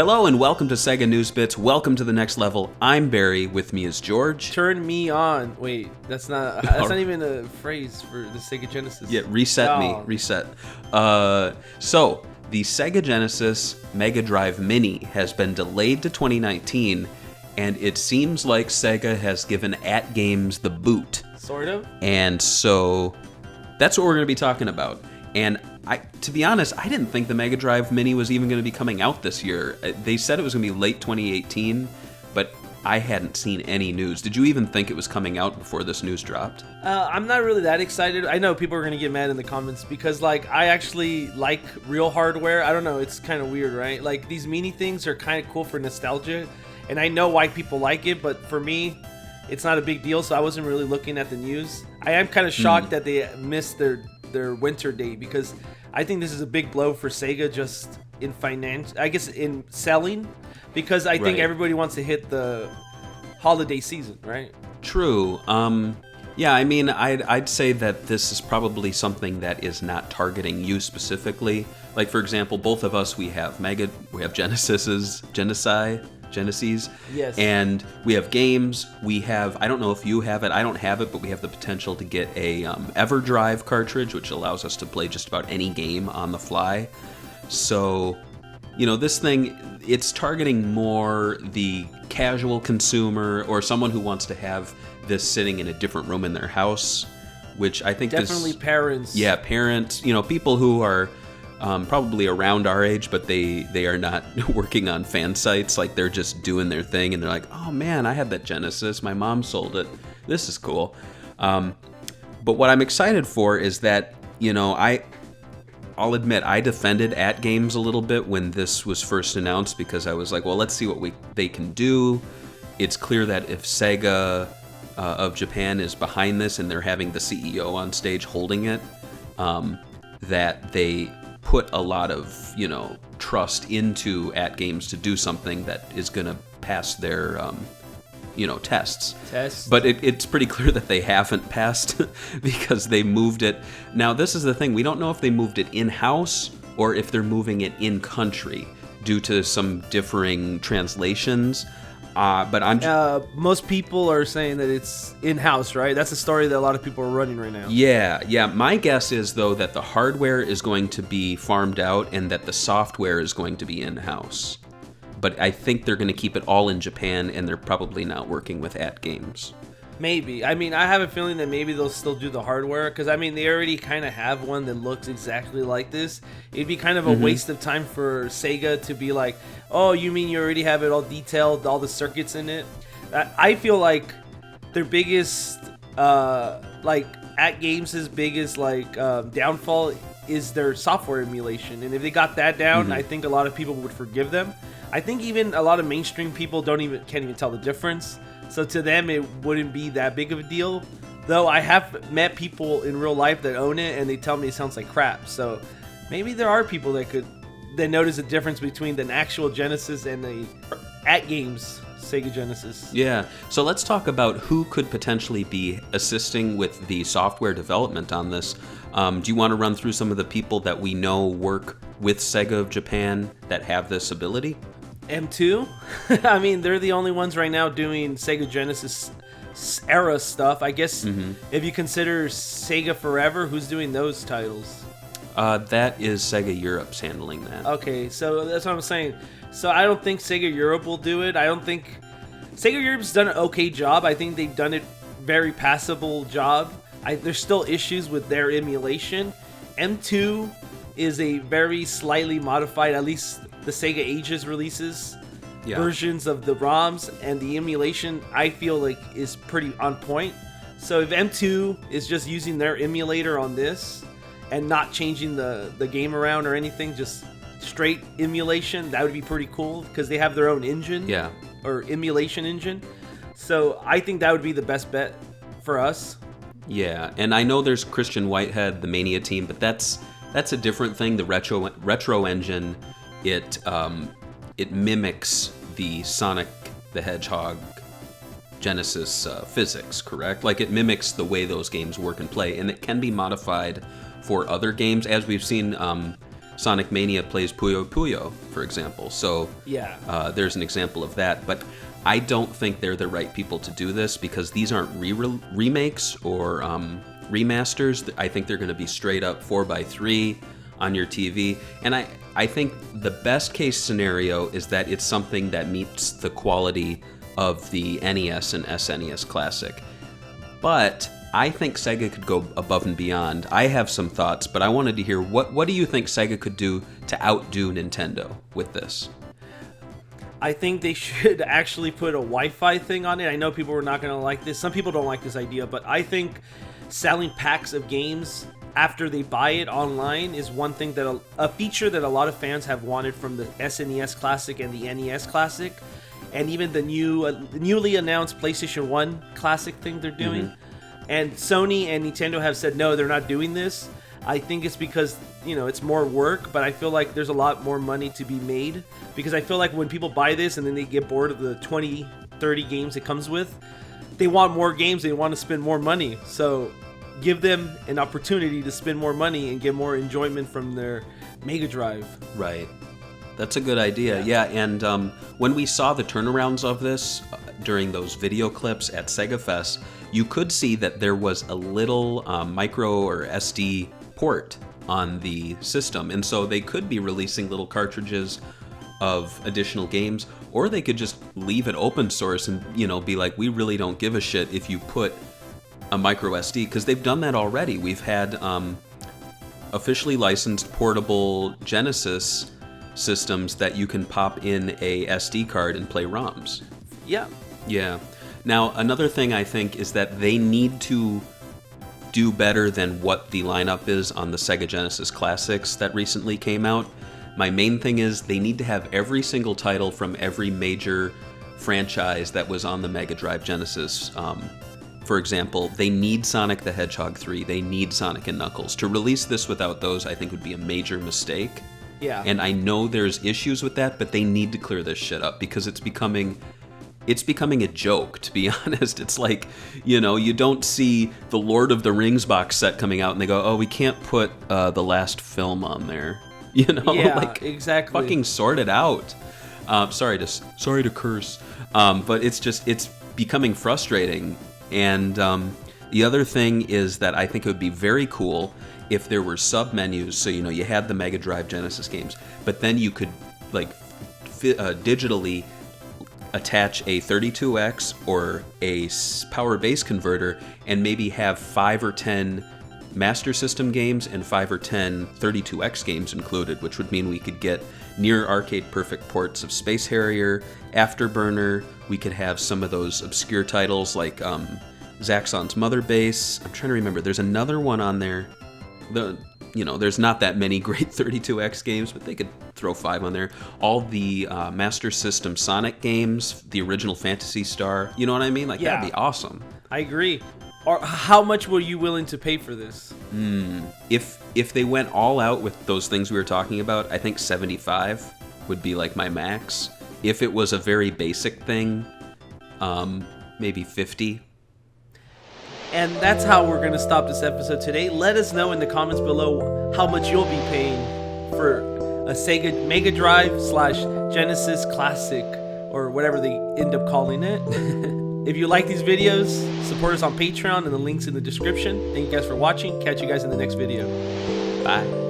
Hello and welcome to SEGA News Bits. Welcome to the next level. I'm Barry. With me is George. Turn me on. Wait, that's not even a phrase for the SEGA Genesis. Yeah, reset me. Reset. So, the SEGA Genesis Mega Drive Mini has been delayed to 2019, and it seems like SEGA has given AtGames the boot. Sort of. And so, that's what we're going to be talking about. And to be honest, I didn't think the Mega Drive Mini was even going to be coming out this year. They said it was going to be late 2018, but I hadn't seen any news. Did you even think it was coming out before this news dropped? I'm not really that excited. I know people are going to get mad in the comments because, I actually like real hardware. I don't know. It's kind of weird, right? These mini things are kind of cool for nostalgia, and I know why people like it, but for me, it's not a big deal, so I wasn't really looking at the news. I am kind of shocked that they missed their winter date because I think this is a big blow for SEGA just in in selling, because I think everybody wants to hit the holiday season, right? True. Yeah, I mean, I'd say that this is probably something that is not targeting you specifically. Like, for example, both of us, we have Genesis, yes, and we have games. We have, I don't know if you have it, I don't have it, but we have the potential to get a EverDrive cartridge, which allows us to play just about any game on the fly. So, this thing, it's targeting more the casual consumer or someone who wants to have this sitting in a different room in their house, which I think definitely parents. Yeah, parents, people who are probably around our age, but they are not working on fan sites. Like, they're just doing their thing, and they're like, oh man, I had that Genesis. My mom sold it. This is cool. But what I'm excited for is that, I'll admit I defended AtGames a little bit when this was first announced, because I was like, well, let's see what they can do. It's clear that if SEGA of Japan is behind this and they're having the CEO on stage holding it, that they put a lot of, trust into AtGames to do something that is going to pass their, tests. But it's pretty clear that they haven't passed because they moved it. Now, this is the thing. We don't know if they moved it in-house or if they're moving it in-country due to some differing translations. But most people are saying that it's in-house, right? That's a story that a lot of people are running right now. Yeah. My guess is, though, that the hardware is going to be farmed out and that the software is going to be in-house. But I think they're going to keep it all in Japan, and they're probably not working with AtGames. Maybe. I mean, I have a feeling that maybe they'll still do the hardware, because, they already kind of have one that looks exactly like this. It'd be kind of a waste of time for SEGA to be like, oh, you mean you already have it all detailed, all the circuits in it? I feel like their biggest, AtGames' biggest, downfall is their software emulation. And if they got that down, I think a lot of people would forgive them. I think even a lot of mainstream people can't even tell the difference. So to them, it wouldn't be that big of a deal. Though I have met people in real life that own it, and they tell me it sounds like crap. So maybe there are people that notice a difference between the actual Genesis and the AtGames SEGA Genesis. Yeah. So let's talk about who could potentially be assisting with the software development on this. Do you want to run through some of the people that we know work with SEGA of Japan that have this ability? M2? They're the only ones right now doing SEGA Genesis era stuff. I guess if you consider SEGA Forever, who's doing those titles? That is SEGA Europe's handling that. Okay, so that's what I'm saying. So I don't think SEGA Europe will do it. I don't think... SEGA Europe's done an okay job. I think they've done it very passable job. There's still issues with their emulation. M2 is a very slightly modified, at least the Sega Ages releases, versions of the ROMs, and the emulation I feel like is pretty on point. So if M2 is just using their emulator on this and not changing the game around or anything, just straight emulation, that would be pretty cool, because they have their own engine, or emulation engine. So I think that would be the best bet for us. Yeah, and I know there's Christian Whitehead, the Mania team, but that's a different thing. The retro engine, it mimics the Sonic the Hedgehog Genesis physics, correct? Like, it mimics the way those games work and play, and it can be modified for other games, as we've seen Sonic Mania plays Puyo Puyo, for example. So Yeah. there's an example of that. But I don't think they're the right people to do this because these aren't remakes or remasters. I think they're going to be straight up 4x3 on your TV. And I think the best case scenario is that it's something that meets the quality of the NES and SNES Classic. But I think Sega could go above and beyond. I have some thoughts, but I wanted to hear what do you think Sega could do to outdo Nintendo with this? I think they should actually put a Wi-Fi thing on it. I know people are not going to like this. Some people don't like this idea, but I think selling packs of games after they buy it online is one thing that a feature that a lot of fans have wanted from the SNES Classic and the NES Classic, and even the newly announced PlayStation 1 Classic thing they're doing. Mm-hmm. And Sony and Nintendo have said no, they're not doing this. I think it's because, it's more work, but I feel like there's a lot more money to be made, because I feel like when people buy this and then they get bored of the 20, 30 games it comes with, they want more games, they want to spend more money. So give them an opportunity to spend more money and get more enjoyment from their Mega Drive. Right. That's a good idea. Yeah, and when we saw the turnarounds of this during those video clips at Sega Fest, you could see that there was a little micro or SD port on the system, and so they could be releasing little cartridges of additional games, or they could just leave it open source and be like, we really don't give a shit if you put a micro SD, because they've done that already. We've had officially licensed portable Genesis systems that you can pop in a SD card and play ROMs. Yeah. Now, another thing I think is that they need to do better than what the lineup is on the SEGA Genesis Classics that recently came out. My main thing is they need to have every single title from every major franchise that was on the Mega Drive Genesis. For example, they need Sonic the Hedgehog 3, they need Sonic and Knuckles. To release this without those, I think would be a major mistake. Yeah. And I know there's issues with that, but they need to clear this shit up because it's becoming a joke, to be honest. It's like, you don't see the Lord of the Rings box set coming out and they go, oh, we can't put the last film on there. Yeah, like, exactly. Fucking sort it out. Sorry to curse. But it's becoming frustrating. And the other thing is that I think it would be very cool if there were sub-menus. So, you had the Mega Drive Genesis games, but then you could, digitally attach a 32X or a power base converter and maybe have 5 or 10 Master System games and 5 or 10 32X games included, which would mean we could get near arcade perfect ports of Space Harrier, Afterburner. We could have some of those obscure titles like Zaxxon's Mother Base. I'm trying to remember. There's another one on there. There's not that many great 32X games, but they could throw 5 on there. All the Master System Sonic games, the original Phantasy Star. You know what I mean? Like, that'd be awesome. I agree. Or how much were you willing to pay for this? If they went all out with those things we were talking about, I think 75 would be like my max. If it was a very basic thing, maybe 50. And that's how we're going to stop this episode today. Let us know in the comments below how much you'll be paying for a Sega Mega Drive / Genesis Classic, or whatever they end up calling it. If you like these videos, support us on Patreon and the links in the description. Thank you guys for watching. Catch you guys in the next video. Bye.